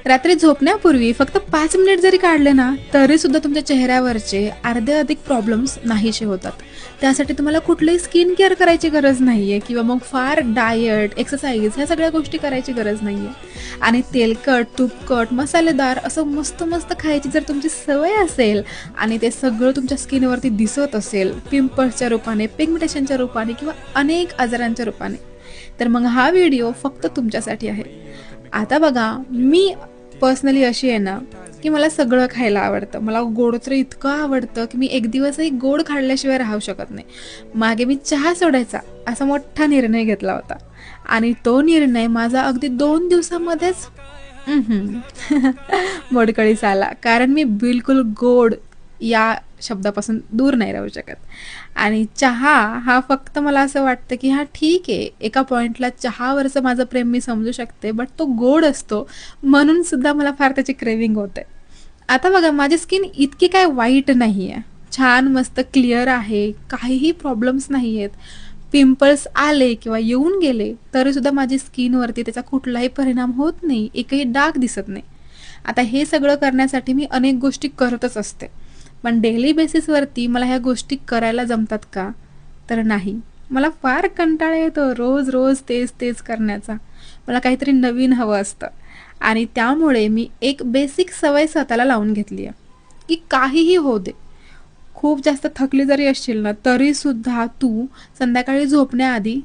रात्री झोपण्यापूर्वी फक्त 5 मिनिट जरी काढले ना तरी सुद्धा तुमच्या चेहऱ्यावरचे अर्धे अधिक प्रॉब्लेम्स नाहीसे होतात. त्यासाठी तुम्हाला कुठलीही स्किन केअर करायची गरज नाहीये किंवा मग फार डाएट, एक्सरसाइज ह्या सगळ्या गोष्टी करायची गरज नाहीये. आणि तेलकट, तुपकट, मसालेदार असं मस्त मस्त खायची जर तुमची सवय असेल आणि ते सगळं तुमच्या स्किनवरती दिसत असेल पिंपल्सच्या रूपाने, पिगमेंटेशनच्या रूपाने किंवा अनेक आजारांच्या रूपाने, तर मग हा व्हिडिओ फक्त तुमच्यासाठी आहे. आता बघा, मी पर्सनली अशी आहे ना की मला सगळं खायला आवडतं. मला गोड तर इतकं आवडतं की मी एक दिवसही गोड खाल्ल्याशिवाय राहू शकत नाही. मागे मी चहा सोडायचा असा मोठा निर्णय घेतला होता आणि तो निर्णय माझा अगदी 2 दिवसामध्येच मोडकळीस आला. कारण मी बिलकुल गोड या शब्दापासून दूर नाही राहू शकत. आणि चहा हा फक्त मला असं वाटतं की हा ठीक आहे, एका पॉईंटला चहावरचं माझं प्रेम मी समजू शकते, बट तो गोड असतो म्हणून सुद्धा मला फार त्याची क्रेविंग होते. आता बघा, माझी स्किन इतकी काय वाईट नाही आहे, छान मस्त क्लिअर आहे, काहीही प्रॉब्लेम्स नाही आहेत. पिंपल्स आले किंवा येऊन गेले तरीसुद्धा माझी स्किनवरती त्याचा कुठलाही परिणाम होत नाही, एकही डाग दिसत नाही. आता हे सगळं करण्यासाठी मी अनेक गोष्टी करतच असते, पण डेली बेसिसवरती मला ह्या गोष्टी करायला जमतात का? तर नाही. मला फार कंटाळा येतो रोज रोज तेच तेच करण्याचा. मला काहीतरी नवीन हवं असतं आणि त्यामुळे मी एक बेसिक सवय स्वतःला लावून घेतली आहे की काहीही होऊ दे, खूप जास्त थकली जरी असशील ना तरीसुद्धा तू संध्याकाळी झोपण्याआधी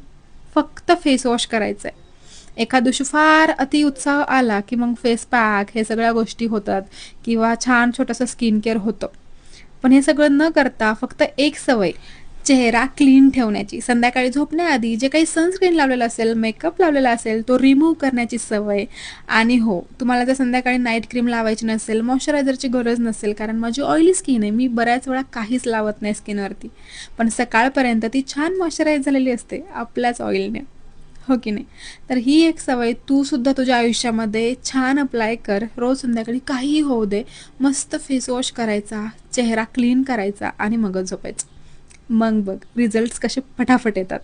फक्त फेस वॉश करायचं आहे. एखाद दिवशी फार अति उत्साह आला की मग फेस पॅक हे सगळ्या गोष्टी होतात किंवा छान छोटंसं स्किन केअर होतं. पण हे सगळं न करता फक्त एक सवय, चेहरा क्लीन ठेवण्याची. संध्याकाळी झोपण्याआधी जे काही सनस्क्रीन लावलेलं असेल, मेकअप लावलेला असेल तो रिमूव्ह करण्याची सवय. आणि हो, तुम्हाला जर संध्याकाळी नाईट क्रीम लावायची नसेल, मॉइश्चरायझरची गरज नसेल, कारण माझी ऑइली स्किन आहे, मी बऱ्याच वेळा काहीच लावत नाही स्किनवरती, पण सकाळपर्यंत ती छान मॉइश्चराईज झालेली असते आपल्याच ऑइलने, हो की नाही? तर ही एक सवय तू सुद्धा तुझ्या आयुष्यामध्ये छान अप्लाय कर. रोज संध्याकाळी काहीही होऊ दे, मस्त फेस वॉश करायचा, चेहरा क्लीन करायचा आणि मगच झोपायचं. मग बघ रिझल्ट्स कसे फटाफट येतात.